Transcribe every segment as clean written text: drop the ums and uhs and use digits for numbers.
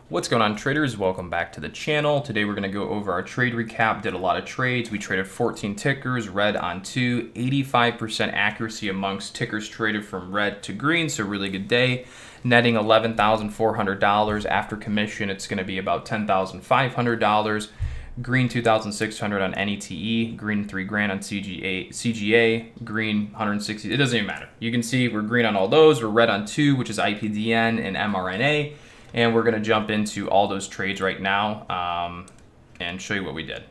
What's going on, traders? Welcome back to the channel. Today we're going to go over our trade recap. Did a lot of trades. We traded 14 tickers, red on 2, 85% accuracy amongst tickers traded from red to green, so really good day. Netting $11,400 after commission. It's going to be about $10,500. Green 2,600 on NETE, green 3 grand on CGA, green 160. It doesn't even matter. You can see we're green on all those. We're red on 2, which is IPDN and MRNA. And we're going to jump into all those trades right now and show you what we did.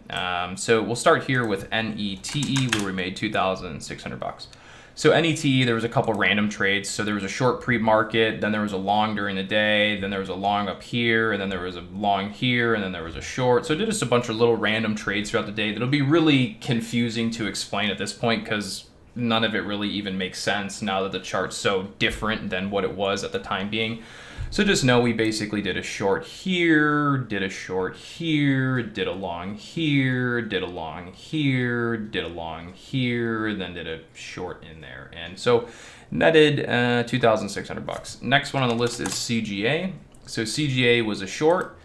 So we'll start here with NETE, where we made $2,600. So NETE, there was a couple random trades. So there was a short pre-market, then there was a long during the day, then there was a long up here, and then there was a long here, and then there was a short. So I did just a bunch of little random trades throughout the day that'll be really confusing to explain at this point because none of it really even makes sense now that the chart's so different than what it was at the time being. So just know we basically did a short here, did a short here, did a long here, did a long here, did a long here, then did a short in there. And so netted $2,600. Next one on the list is CGA. So CGA was a short.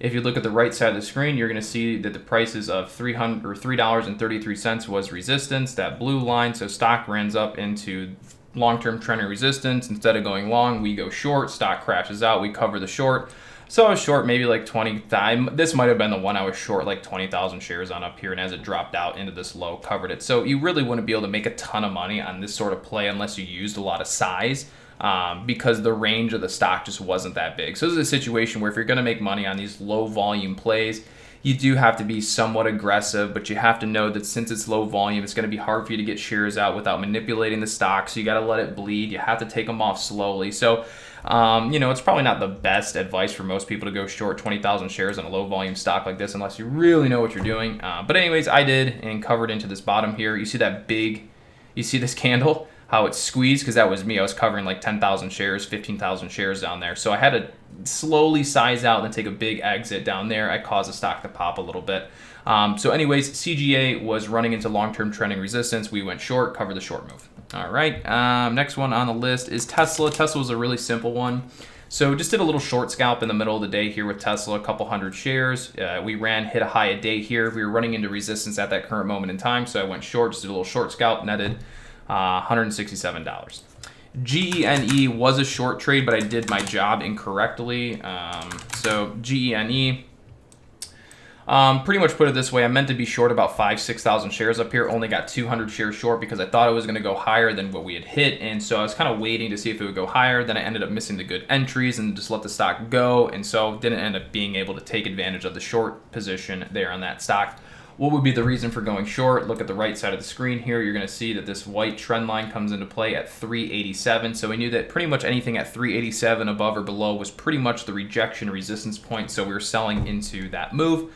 If you look at the right side of the screen, you're going to see that the prices of $3.33 was resistance, that blue line. So stock runs up into long-term trending resistance. Instead of going long, we go short. Stock crashes out. We cover the short. So I was short maybe like 20. This might have been the one I was short like 20,000 shares on up here. And as it dropped out into this low, covered it. So you really wouldn't be able to make a ton of money on this sort of play unless you used a lot of size. Because the range of the stock just wasn't that big. So this is a situation where if you're going to make money on these low volume plays, you do have to be somewhat aggressive, but you have to know that since it's low volume, it's going to be hard for you to get shares out without manipulating the stock. So you got to let it bleed. You have to take them off slowly. So, it's probably not the best advice for most people to go short 20,000 shares on a low volume stock like this unless you really know what you're doing. But anyways, I did and covered into this bottom here. You see that you see this candle? How it squeezed, because that was me. I was covering like 10,000 shares, 15,000 shares down there. So I had to slowly size out and then take a big exit down there. I caused the stock to pop a little bit. So anyways, CGA was running into long-term trending resistance. We went short, covered the short move. All right, next one on the list is Tesla. Tesla was a really simple one. So just did a little short scalp in the middle of the day here with Tesla, a couple hundred shares. We hit a high a day here. We were running into resistance at that current moment in time. So I went short, just did a little short scalp, netted $167. GENE was a short trade, but I did my job incorrectly. So GENE, pretty much put it this way, I meant to be short about 6,000 shares up here, only got 200 shares short because I thought it was going to go higher than what we had hit, and so I was kind of waiting to see if it would go higher. Then I ended up missing the good entries and just let the stock go, and so didn't end up being able to take advantage of the short position there on that stock. What would be the reason for going short? Look at the right side of the screen here. You're going to see that this white trend line comes into play at 387. So we knew that pretty much anything at 387 above or below was pretty much the rejection resistance point. So we were selling into that move.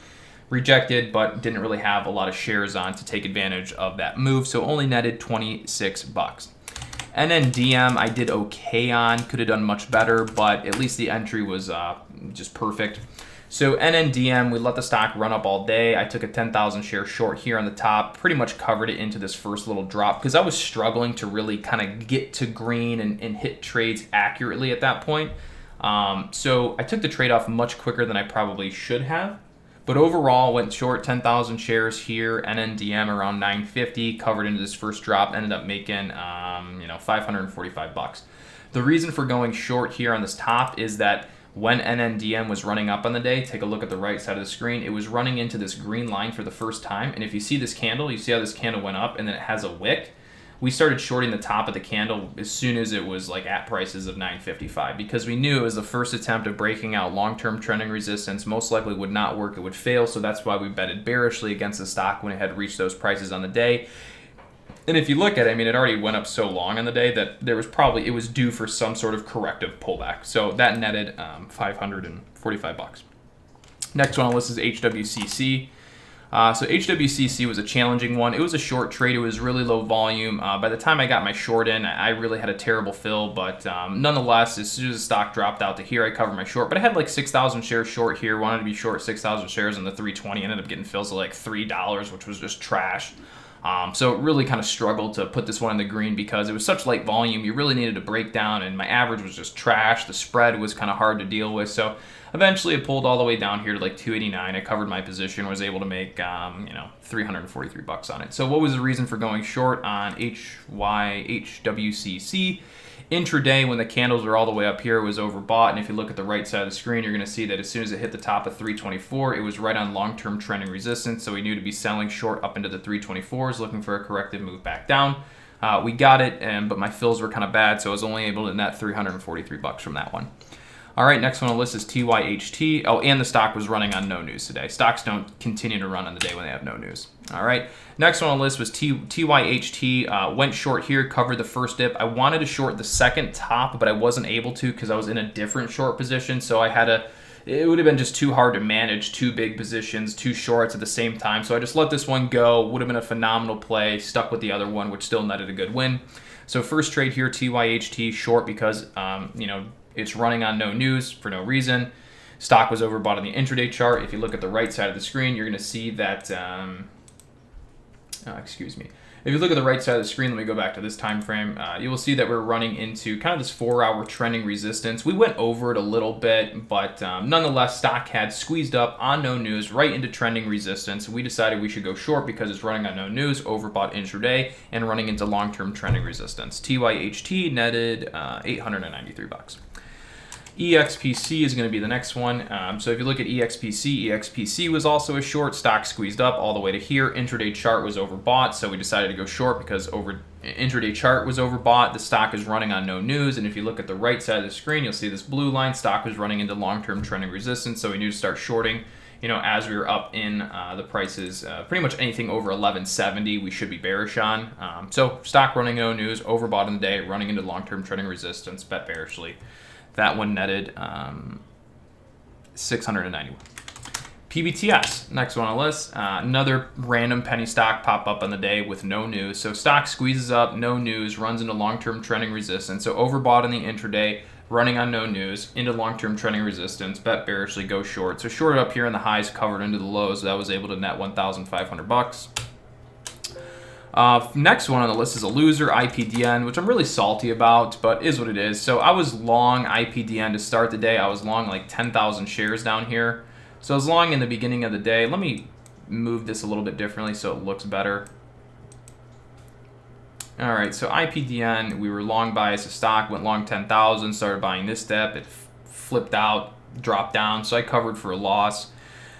Rejected, but didn't really have a lot of shares on to take advantage of that move. So only netted $26. And then DM, I did okay on. Could have done much better, but at least the entry was just perfect. So NNDM, we let the stock run up all day. I took a 10,000 share short here on the top, pretty much covered it into this first little drop because I was struggling to really kind of get to green and hit trades accurately at that point. So I took the trade off much quicker than I probably should have. But overall, went short 10,000 shares here, NNDM around 950, covered into this first drop, ended up making $545. The reason for going short here on this top is that when NNDM was running up on the day, take a look at the right side of the screen, it was running into this green line for the first time. And if you see this candle, you see how this candle went up and then it has a wick. We started shorting the top of the candle as soon as it was like at prices of 955 because we knew it was the first attempt of breaking out long-term trending resistance. Most likely would not work, it would fail. So that's why we betted bearishly against the stock when it had reached those prices on the day. And if you look at it, I mean, it already went up so long on the day that it was due for some sort of corrective pullback. So that netted $545. Next one on the list is HWCC. So HWCC was a challenging one. It was a short trade. It was really low volume. By the time I got my short in, I really had a terrible fill. But nonetheless, as soon as the stock dropped out to here, I covered my short. But I had like 6,000 shares short here. Wanted to be short 6,000 shares on the 320. Ended up getting fills of like $3, which was just trash. So it really kind of struggled to put this one in the green because it was such light volume. You really needed a breakdown, and my average was just trash. The spread was kind of hard to deal with. So eventually it pulled all the way down here to like 289. I covered my position, was able to make, 343 bucks on it. So what was the reason for going short on HWCC? Intraday, when the candles were all the way up here, it was overbought. And if you look at the right side of the screen, you're going to see that as soon as it hit the top of 324, it was right on long-term trending resistance. So we knew to be selling short up into the 324s, looking for a corrective move back down. We got it, but my fills were kind of bad, so I was only able to net 343 bucks from that one. All right, next one on the list is TYHT. Oh, and the stock was running on no news today. Stocks don't continue to run on the day when they have no news. All right, next one on the list was TYHT. Went short here, covered the first dip. I wanted to short the second top, but I wasn't able to because I was in a different short position. So I had to, it would have been just too hard to manage two big positions, two shorts at the same time. So I just let this one go. Would have been a phenomenal play. Stuck with the other one, which still netted a good win. So first trade here, TYHT short because, it's running on no news for no reason. Stock was overbought on the intraday chart. If you look at the right side of the screen, you're going to see that, If you look at the right side of the screen, let me go back to this time frame. You will see that we're running into kind of this 4-hour trending resistance. We went over it a little bit, but nonetheless, stock had squeezed up on no news right into trending resistance. We decided we should go short because it's running on no news, overbought intraday, and running into long-term trending resistance. TYHT netted 893 bucks. EXPC is going to be the next one. So if you look at EXPC was also a short. Stock squeezed up all the way to here. Intraday chart was overbought, so we decided to go short because intraday chart was overbought. The stock is running on no news, and if you look at the right side of the screen, you'll see this blue line. Stock was running into long-term trending resistance, so we knew to start shorting. As we were up in the prices, pretty much anything over 1170, we should be bearish on. So stock running no news, overbought in the day, running into long-term trending resistance, bet bearishly. That one netted 691. PBTS, next one on the list. Another random penny stock pop up on the day with no news. So stock squeezes up, no news, runs into long-term trending resistance. So overbought in the intraday, running on no news, into long-term trending resistance, bet bearishly, go short. So shorted up here in the highs, covered into the lows. So that was able to net 1,500 bucks. Next one on the list is a loser, IPDN, which I'm really salty about, but is what it is. So I was long IPDN to start the day. I was long like 10,000 shares down here. So I was long in the beginning of the day. Let me move this a little bit differently so it looks better. All right, so IPDN, we were long bias of stock, went long 10,000, started buying this step. It flipped out, dropped down, so I covered for a loss.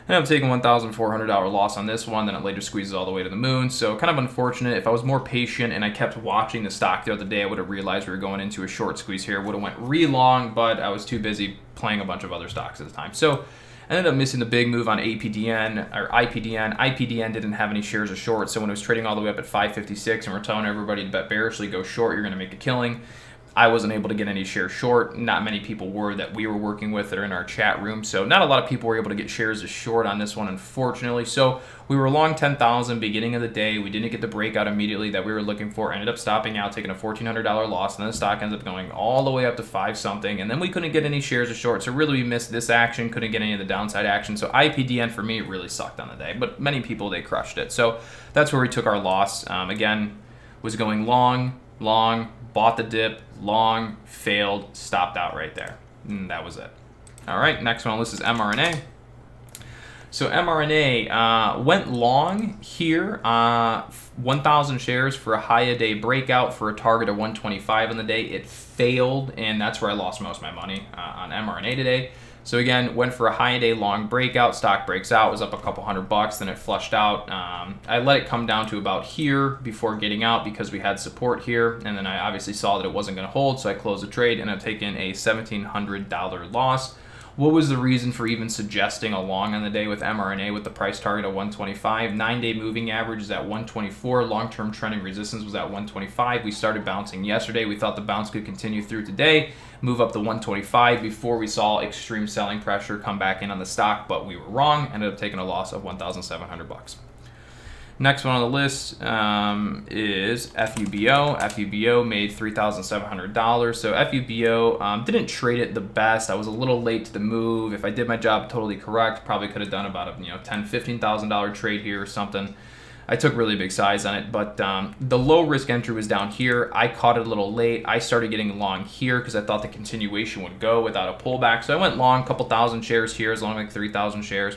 And I'm taking $1,400 loss on this one, then it later squeezes all the way to the moon. So kind of unfortunate. If I was more patient and I kept watching the stock throughout the day, I would have realized we were going into a short squeeze here. Would have went re-long, but I was too busy playing a bunch of other stocks at the time. So I ended up missing the big move on APDN or IPDN. IPDN didn't have any shares of short, so when it was trading all the way up at 556 and we're telling everybody to bet bearishly, go short, you're going to make a killing. I wasn't able to get any shares short. Not many people were that we were working with that are in our chat room. So not a lot of people were able to get shares as short on this one, unfortunately. So we were long 10,000 beginning of the day. We didn't get the breakout immediately that we were looking for. Ended up stopping out, taking a $1,400 loss. And then the stock ends up going all the way up to 5 something. And then we couldn't get any shares as short. So really we missed this action. Couldn't get any of the downside action. So IPDN for me really sucked on the day. But many people, they crushed it. So that's where we took our loss. Again, was going long, bought the dip, long, failed, stopped out right there. And that was it. All right, next one on the list is MRNA. So MRNA went long here, 1,000 shares for a high a day breakout for a target of 125 on the day. It failed, and that's where I lost most of my money on MRNA today. So again, went for a high day long breakout. Stock breaks out, was up a couple $100, then it flushed out. I let it come down to about here before getting out because we had support here, and then I obviously saw that it wasn't going to hold, so I closed the trade and I've taken a $1,700 loss. What was the reason for even suggesting a long on the day with MRNA with the price target of 125? 9-day moving average is at 124. Long-term trending resistance was at 125. We started bouncing yesterday. We thought the bounce could continue through today, move up to 125 before we saw extreme selling pressure come back in on the stock, but we were wrong. Ended up taking a loss of $1,700. Next one on the list is FUBO. FUBO made $3,700. So FUBO didn't trade it the best. I was a little late to the move. If I did my job totally correct, probably could have done about a $10,000, $15,000 trade here or something. I took really big size on it, but the low risk entry was down here. I caught it a little late. I started getting long here because I thought the continuation would go without a pullback. So I went long a couple thousand shares here, as long as like 3,000 shares.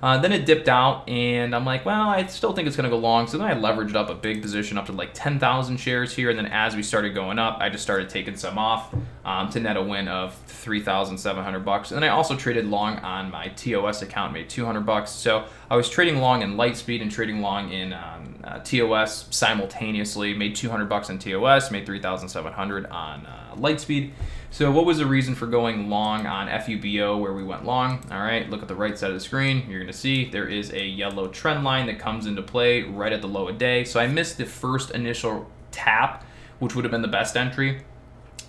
Then it dipped out, and I'm like, well, I still think it's going to go long. So then I leveraged up a big position up to like 10,000 shares here. And then as we started going up, I just started taking some off to net a win of 3,700 bucks. And then I also traded long on my TOS account, made 200 bucks. So I was trading long in Lightspeed and trading long in TOS simultaneously. Made 200 bucks on TOS, made 3,700 on Lightspeed. So what was the reason for going long on FUBO where we went long? All right, look at the right side of the screen. You're going to see there is a yellow trend line that comes into play right at the low of day. So I missed the first initial tap, which would have been the best entry.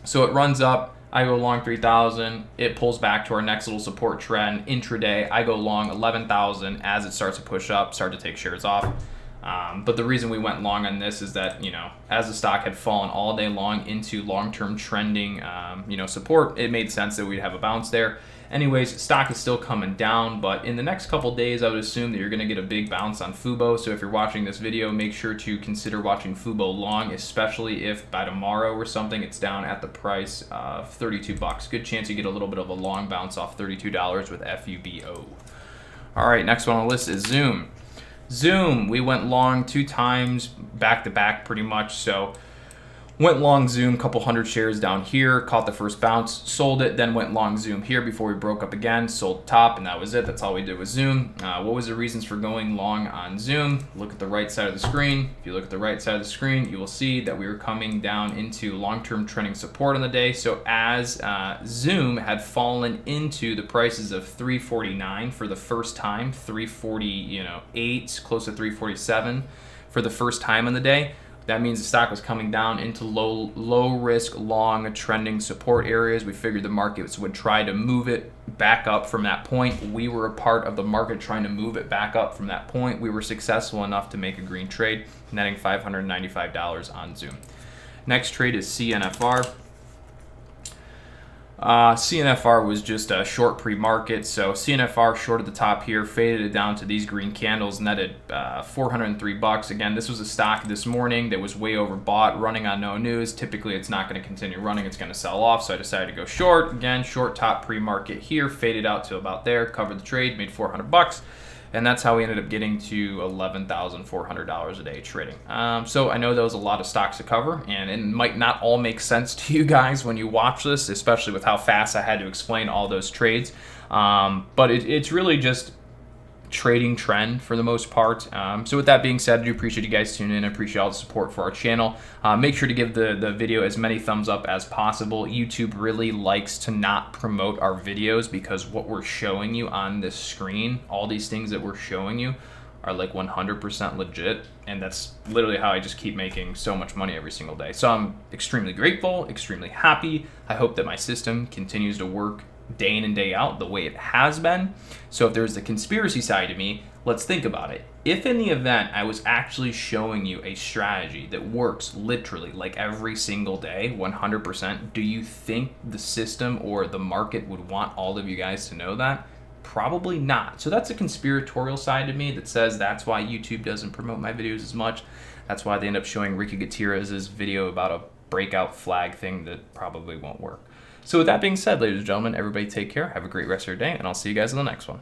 So it runs up. I go long 3,000. It pulls back to our next little support trend. Intraday, I go long 11,000. As it starts to push up, start to take shares off. But the reason we went long on this is that, as the stock had fallen all day long into long-term trending, support, it made sense that we'd have a bounce there. Anyways, stock is still coming down, but in the next couple days, I would assume that you're going to get a big bounce on FUBO. So if you're watching this video, make sure to consider watching FUBO long, especially if by tomorrow or something, it's down at the price of 32 bucks. Good chance you get a little bit of a long bounce off $32 with FUBO. All right, next one on the list is Zoom. Zoom, we went long 2 times back to back pretty much. So went long Zoom, couple hundred shares down here, caught the first bounce, sold it, then went long Zoom here before we broke up again, sold top, and that was it. That's all we did with Zoom. What was the reasons for going long on Zoom? Look at the right side of the screen. If you look at the right side of the screen, you will see that we were coming down into long-term trending support on the day. So as Zoom had fallen into the prices of 349 for the first time, 348, close to 347 for the first time in the day, that means the stock was coming down into low risk, long trending support areas. We figured the markets would try to move it back up from that point. We were a part of the market trying to move it back up from that point. We were successful enough to make a green trade, netting $595 on Zoom. Next trade is CNFR. CNFR was just a short pre-market, so CNFR short at the top here, faded it down to these green candles, netted 403 bucks. Again, this was a stock this morning that was way overbought, running on no news. Typically, it's not going to continue running; it's going to sell off. So I decided to go short. Again, short top pre-market here, faded out to about there, covered the trade, made 400 bucks. And that's how we ended up getting to $11,400 a day trading. So I know that was a lot of stocks to cover, and it might not all make sense to you guys when you watch this, especially with how fast I had to explain all those trades. But it's really just trading trend for the most part. So with that being said, I do appreciate you guys tuning in. I appreciate all the support for our channel. Make sure to give the video as many thumbs up as possible. YouTube really likes to not promote our videos because what we're showing you on this screen, all these things that we're showing you, are like 100% legit, and that's literally how I just keep making so much money every single day. So I'm extremely grateful, extremely happy. I hope that my system continues to work day in and day out the way it has been. So if there's the conspiracy side of me, let's think about it. If in the event I was actually showing you a strategy that works literally like every single day, 100%, do you think the system or the market would want all of you guys to know that? Probably not. So that's a conspiratorial side of me that says that's why YouTube doesn't promote my videos as much. That's why they end up showing Ricky Gutierrez's video about a breakout flag thing that probably won't work. So with that being said, ladies and gentlemen, everybody take care. Have a great rest of your day, and I'll see you guys in the next one.